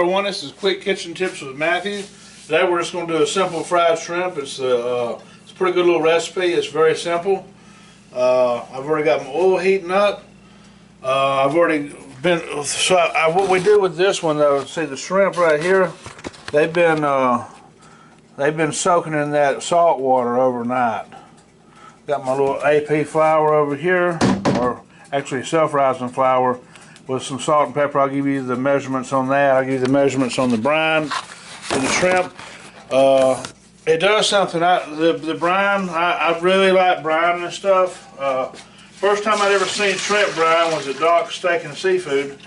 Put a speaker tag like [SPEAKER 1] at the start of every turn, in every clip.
[SPEAKER 1] Part 1. This is Quick Kitchen Tips with Matthew. Today we're just going to do a simple fried shrimp. It's a pretty good little recipe. It's very simple. I've already got my oil heating up. I've already been, what we do with this one though, see the shrimp right here, they've been soaking in that salt water overnight. Got my little AP flour over here, or actually self-rising flour with some salt and pepper. I'll give you the measurements on that. I'll give you the measurements on the brine for the shrimp. It does something. The brine, I really like brine and stuff. First time I'd ever seen shrimp brine was at Doc's Steak and Seafood.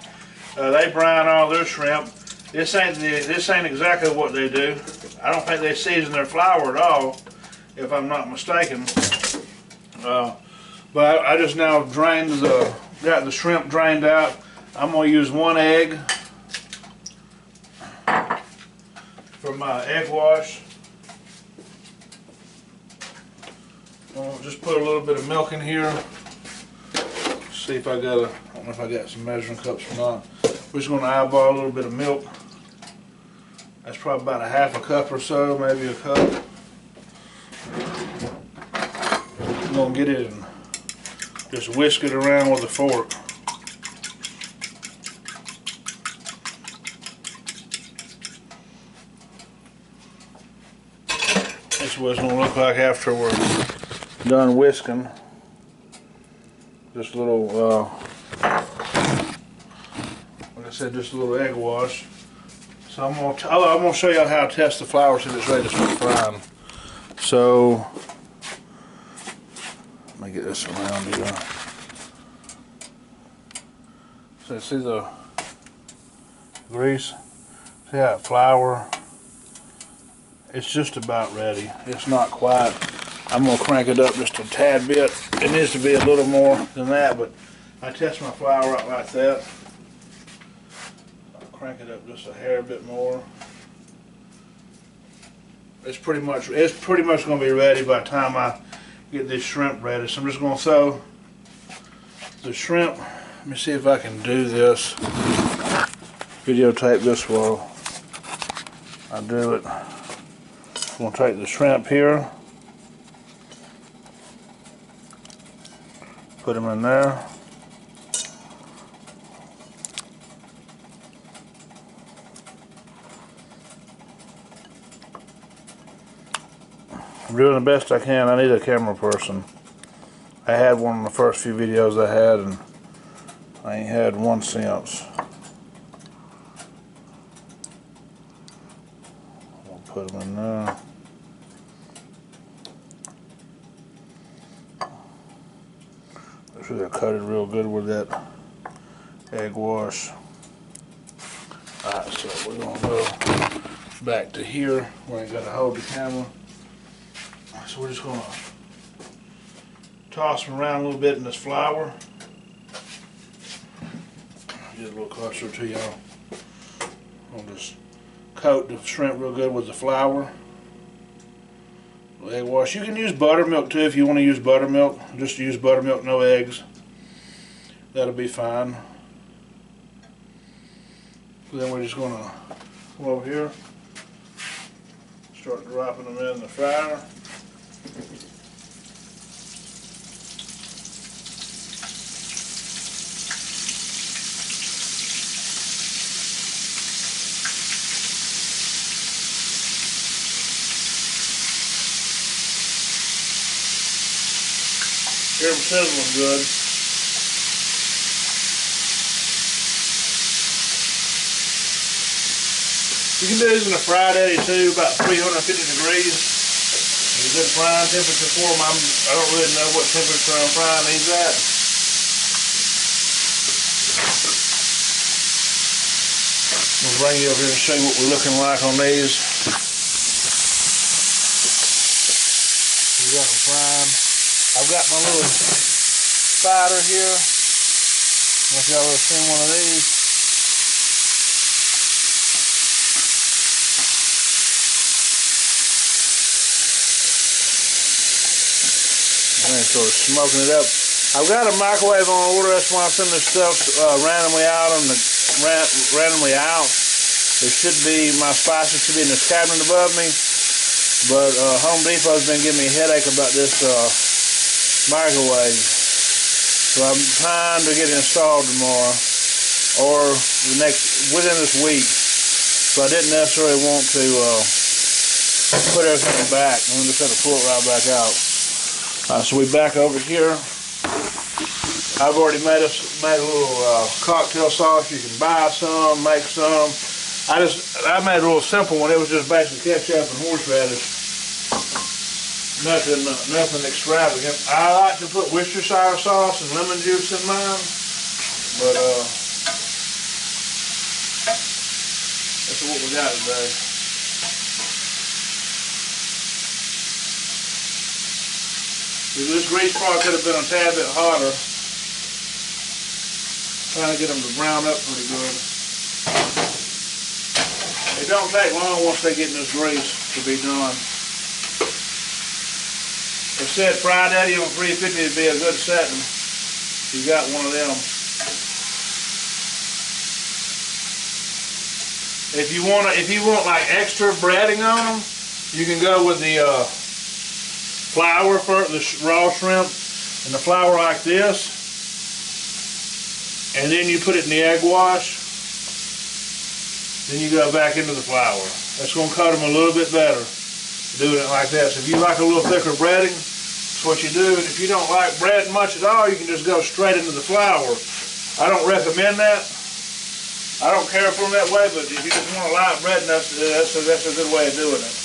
[SPEAKER 1] They brine all their shrimp. This ain't exactly what they do. I don't think they season their flour at all, if I'm not mistaken. But I just now got the shrimp drained out. I'm going to use 1 egg for my egg wash. I'll just put a little bit of milk in here. See if I don't know if I got some measuring cups or not. We're just going to eyeball a little bit of milk. That's probably about a half a cup or so, maybe a cup. I'm going to get it and just whisk it around with a fork. This is what it's going to look like after we're done whisking. Just a little, like I said, just a little egg wash. So I'm going to show you how to test the flour so it's ready to start frying. So let me get this around here. So see the grease? See how flour? It's just about ready. It's not quite. I'm going to crank it up just a tad bit. It needs to be a little more than that, but I test my flour out like that. I'll crank it up just a hair bit more. It's pretty much going to be ready by the time I get this shrimp ready. So I'm just going to throw the shrimp. Let me see if I can do this. Videotape this while I do it. I'm going to take the shrimp here. Put them in there. I'm doing the best I can. I need a camera person. I had one in the first few videos I had, and I ain't had one since. I'll put them in there. Should have cut it real good with that egg wash. Alright, so we're going to go back to here where I got to hold the camera. So we're just going to toss them around a little bit in this flour. Get a little closer to y'all. I'll just coat the shrimp real good with the flour. Egg wash. You can use buttermilk too if you want to use buttermilk. Just use buttermilk, no eggs. That'll be fine. So then we're just going to come over here, start dropping them in the fryer. Hear them sizzling good. You can do these in a fried eddy too, about 350 degrees. A good frying temperature for them. I don't really know what temperature I'm frying these at. I'll bring you over here and show you what we're looking like on these. We got them frying. I've got my little spider here. I don't know if y'all ever seen one of these. And sort of smoking it up. I've got a microwave on order. That's why I'm sending this stuff randomly out. There should be, my spices should be in this cabinet above me. But Home Depot's been giving me a headache about this microwave. So I'm trying to get it installed tomorrow or within this week. So I didn't necessarily want to put everything back. I'm just going to pull it right back out. So we're back over here. I've already made a little cocktail sauce. You can buy some, make some. I made a little simple one. It was just basically ketchup and horseradish. Nothing extravagant. I like to put Worcestershire sauce and lemon juice in mine, but that's what we got today. This grease probably could have been a tad bit hotter. Trying to get them to brown up pretty good. It don't take long once they get in this grease to be done. It said fried Eddie on 350 would be a good setting. You got one of them. If you want like extra breading on them, you can go with the flour for the raw shrimp and the flour like this, and then you put it in the egg wash. Then you go back into the flour. That's going to coat them a little bit better, doing it like that. So if you like a little thicker breading, that's what you do. And if you don't like bread much at all, you can just go straight into the flour. I don't recommend that. I don't care for them that way, but if you just want a light bread, that's a good way of doing it.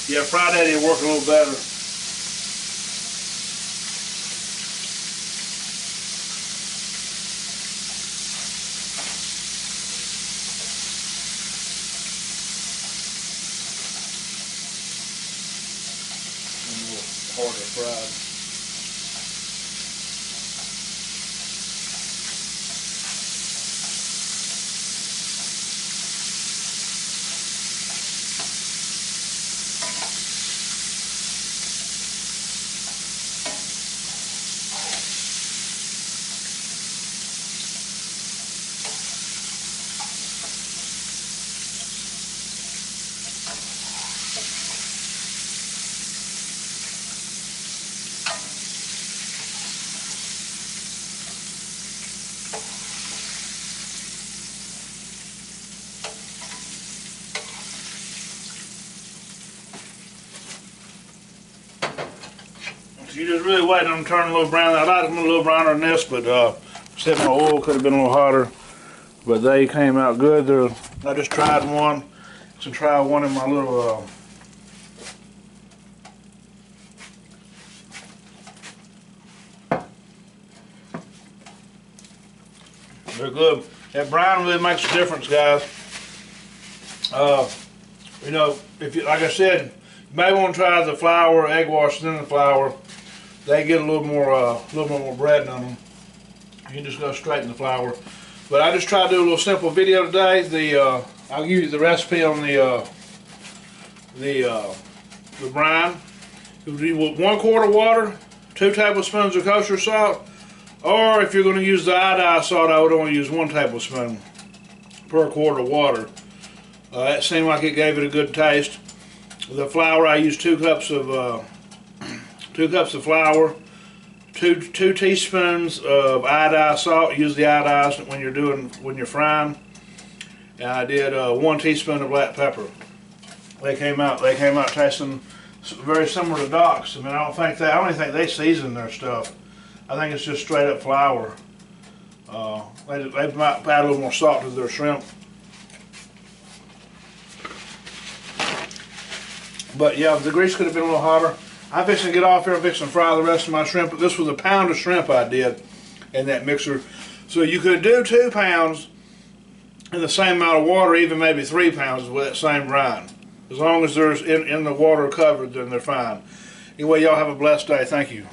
[SPEAKER 1] Yeah, fried Eddie will work a little better. And a little harder fried. You just really waiting on them to turn a little brown. I like them a little browner than this, but except my oil could have been a little hotter. But they came out good. I just tried one. To try one in my little they're good. That brown really makes a difference, guys. You know, if you, like I said, you may want to try the flour, egg wash, then the flour. They get a little more bread on them. You can just go straight in the flour. But I just tried to do a little simple video today. I'll give you the recipe on the brine. You do 1 quart of water, 2 tablespoons of kosher salt, or if you're going to use the iodized salt, I would only use 1 tablespoon per quart of water. That seemed like it gave it a good taste. The flour, I used 2 cups of 2 cups of flour, 2 teaspoons of iodized salt. Use the iodized when you're frying. And I did 1 teaspoon of black pepper. They came out tasting very similar to Doc's. I mean, I don't even think they season their stuff. I think it's just straight up flour. They might add a little more salt to their shrimp. But yeah, the grease could have been a little hotter. I'm fixing to get off here. I'm fixing to fry the rest of my shrimp. This was a pound of shrimp I did. in that mixer. So you could do 2 pounds in the same amount of water, even maybe 3 pounds with that same brine. As long as there's in the water covered, then they're fine. Anyway, y'all have a blessed day. Thank you.